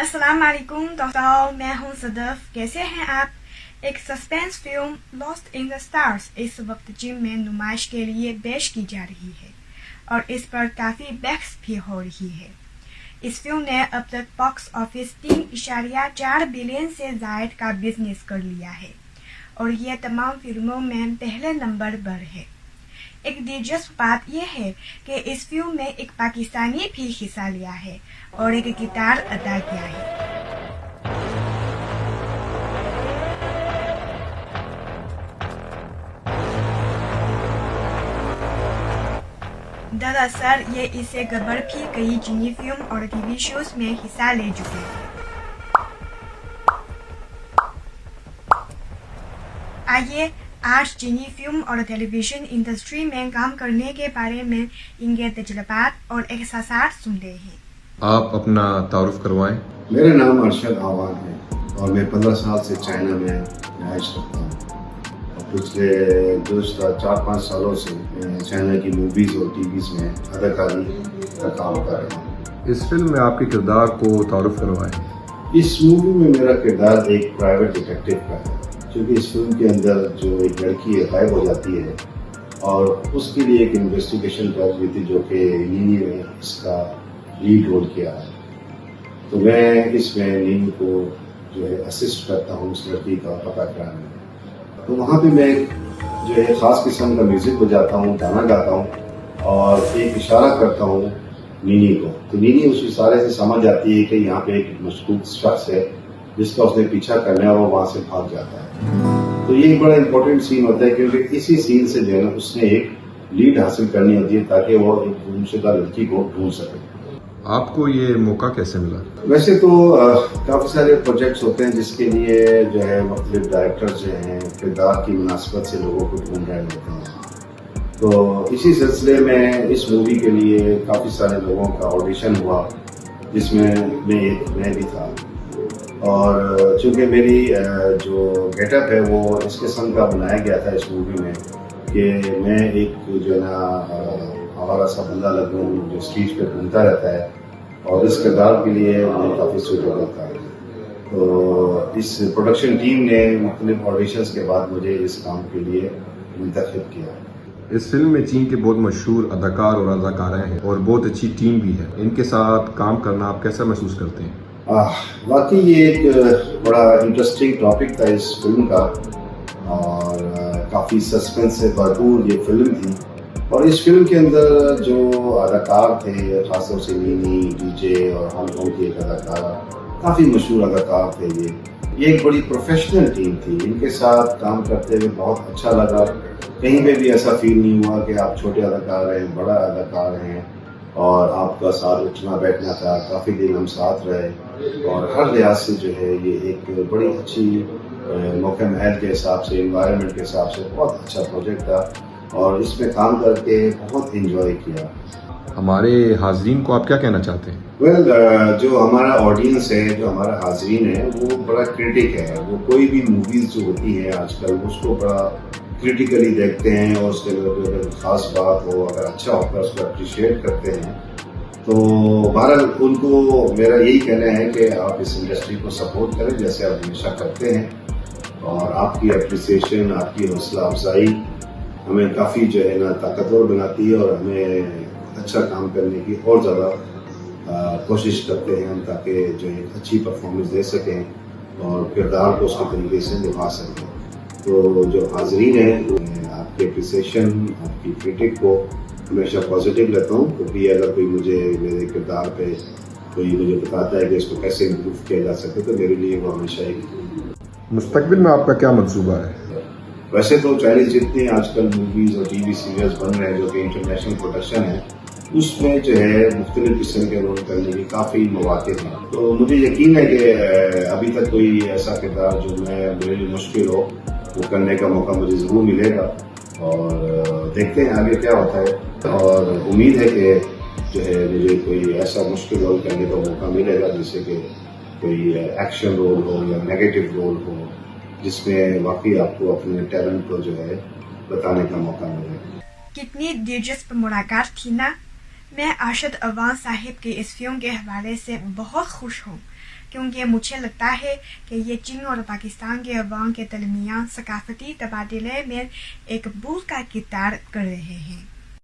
السلام علیکم دوستوں، میں ہوں صدف. کیسے ہیں آپ؟ ایک suspense film last in the stars اس وقت جم میں نمائش کے لیے پیش کی جا رہی ہے اور اس پر کافی بحث بھی ہو رہی ہے. اس فلم نے اب تک باکس آفس 3.4 بلین سے زائد کا بزنس کر لیا ہے اور یہ تمام فلموں میں پہلے نمبر پر ہے. ایک دلچسپ بات یہ ہے کہ اس فلم میں ایک پاکستانی بھی حصہ لیا ہے اور ایک کردار ادا کیا ہے. دراصل یہ اس سے قبل بھی کئی چینی فلم اور ٹی وی شوز میں حصہ لے چکے ہیں. آئیے آج چینی فلم اور ٹیلی ویژن انڈسٹری میں کام کرنے کے بارے میں ان کے تجربات اور احساسات سنتے ہیں. آپ اپنا تعارف کروائیں. میرا نام ارشد آوان ہے اور میں 15 سال سے چائنا میں رہائش کرتا ہوں. پچھلے 4-5 سالوں سے میں چائنا کی موویز اور ٹی ویز میں اداکاری کا کام کر رہا ہوں. اس فلم میں آپ کے کردار کو تعارف کروائیں. اس مووی میں میرا کردار ایک پرائیویٹ ڈیٹیکٹیو کا ہے، کیونکہ اس فلم کے اندر جو ایک لڑکی غائب ہو جاتی ہے اور اس کے لیے ایک انویسٹیگیشن کر رہی تھی جو کہ نینی نے اس کا لیڈ رول کیا ہے. تو میں اس میں نینی کو جو ہے اسسٹ کرتا ہوں اس لڑکی کا پتہ کرانے میں. تو وہاں پہ میں جو ہے خاص قسم کا میوزک بجاتا ہوں، گانا گاتا ہوں اور ایک اشارہ کرتا ہوں نینی کو. تو نینی اس اشارے سے سمجھ جاتی ہے کہ یہاں پہ ایک مشکوک شخص ہے جس کا اس نے پیچھا کرنا ہے اور وہ وہاں سے بھاگ جاتا ہے. تو یہ ایک بڑا امپورٹنٹ سین ہوتا ہے کیونکہ اسی سین سے جو ہے نا اس نے ایک لیڈ حاصل کرنی ہوتی ہے تاکہ وہ ایک گمشدہ لڑکی کو ڈھونڈ سکے. آپ کو یہ موقع کیسے ملا؟ ویسے تو کافی سارے پروجیکٹس ہوتے ہیں جس کے لیے جو ہے مختلف ڈائریکٹر جو ہیں کردار کی مناسبت سے لوگوں کو ڈھونڈ رہے ہوتے ہیں. تو اسی سلسلے میں اس مووی کے لیے کافی سارے لوگوں کا آڈیشن ہوا جس میں میں بھی تھا. اور چونکہ میری جو گیٹ اپ ہے وہ اس قسم کا بنایا گیا تھا اس مووی میں کہ میں ایک جو ہے نا ہمارا سا بندہ لگوں جو اسٹیج پہ گھومتا رہتا ہے اور اس کردار کے لیے میں کافی سوٹیبل تھا. تو اس پروڈکشن ٹیم نے مختلف آڈیشنز کے بعد مجھے اس کام کے لیے منتخب کیا. اس فلم میں چین کے بہت مشہور اداکار اور اداکاریں ہیں اور بہت اچھی ٹیم بھی ہے. ان کے ساتھ کام کرنا آپ کیسا محسوس کرتے ہیں؟ واقعی یہ ایک بڑا انٹرسٹنگ ٹاپک تھا اس فلم کا اور کافی سسپینس سے بھرپور یہ فلم تھی. اور اس فلم کے اندر جو اداکار تھے خاص طور سے نینی، ڈی جے اور ہانگ کانگ کی ایک اداکارہ، کافی مشہور اداکار تھے. یہ ایک بڑی پروفیشنل ٹیم تھی. ان کے ساتھ کام کرتے ہوئے بہت اچھا لگا. کہیں پہ بھی ایسا فیل نہیں ہوا کہ آپ چھوٹے اداکار ہیں، بڑا اداکار ہیں اور آپ کا ساتھ اٹھنا بیٹھنا تھا. کافی دن ہم ساتھ رہے اور ہر لحاظ سے جو ہے یہ ایک بڑی اچھی موقع محل کے حساب سے، انوائرمنٹ کے حساب سے بہت اچھا پروجیکٹ تھا اور اس میں کام کر کے بہت انجوائے کیا. ہمارے حاضرین کو آپ کیا کہنا چاہتے ہیں؟ جو ہمارا آڈینس ہے، جو ہمارا حاضرین ہے وہ بڑا کریٹک ہے. وہ کوئی بھی موویز جو ہوتی ہیں آج کل اس کو بڑا کریٹیکلی دیکھتے ہیں اور اس کے اگر خاص بات ہو، اگر اچھا ہوتا ہے اس کو اپریشیٹ کرتے ہیں. تو بہرحال ان کو میرا یہی کہنا ہے کہ آپ اس انڈسٹری کو سپورٹ کریں جیسے آپ ہمیشہ کرتے ہیں اور آپ کی اپریسیشن، آپ کی حوصلہ افزائی ہمیں کافی جو ہے نا طاقتور بناتی ہے اور ہمیں اچھا کام کرنے کی اور زیادہ کوشش کرتے ہیں ہم تاکہ جو ہے اچھی پرفارمنس دے سکیں اور کردار کو اس کے طریقے سے نبھا سکیں. تو جو حاضرین ہیں آپ کے اپریسیشن، آپ کی کرٹک کو ہمیشہ پازیٹیو لیتا ہوں کیونکہ اگر کوئی مجھے میرے کردار پہ کوئی مجھے بتاتا ہے کہ اس کو کیسے امپروو کیا جا سکے تو میرے لیے وہ ہمیشہ ایک مستقبل میں آپ کا کیا منصوبہ ہے؟ ویسے تو چائنیز جتنے آج کل موویز اور ٹی وی سیریلز بن رہے ہیں جو کہ انٹرنیشنل پروڈکشن ہے اس میں جو ہے مختلف قسم کے رول کرنے کی کافی مواقع ہیں. تو مجھے یقین ہے کہ ابھی تک کوئی ایسا کردار جو میرے لیے مشکل ہو وہ کرنے کا موقع مجھے ضرور ملے گا اور دیکھتے ہیں آگے کیا ہوتا ہے. اور امید ہے کہ جو ہے مجھے کوئی ایسا مشکل رول کرنے کا موقع ملے گا جیسے کہ کوئی ایکشن رول ہو یا نیگیٹو رول ہو جس میں واقعی آپ کو اپنے ٹیلنٹ کو جو ہے بتانے کا موقع ملے. کتنی دلچسپ ملاقات تھی نا. میں ارشد عوان صاحب کی اس فلم کے حوالے سے بہت خوش ہوں کیونکہ مجھے لگتا ہے کہ یہ چین اور پاکستان کے عوام کے درمیان ثقافتی تبادلے میں ایک بول کا کردار کر رہے ہیں.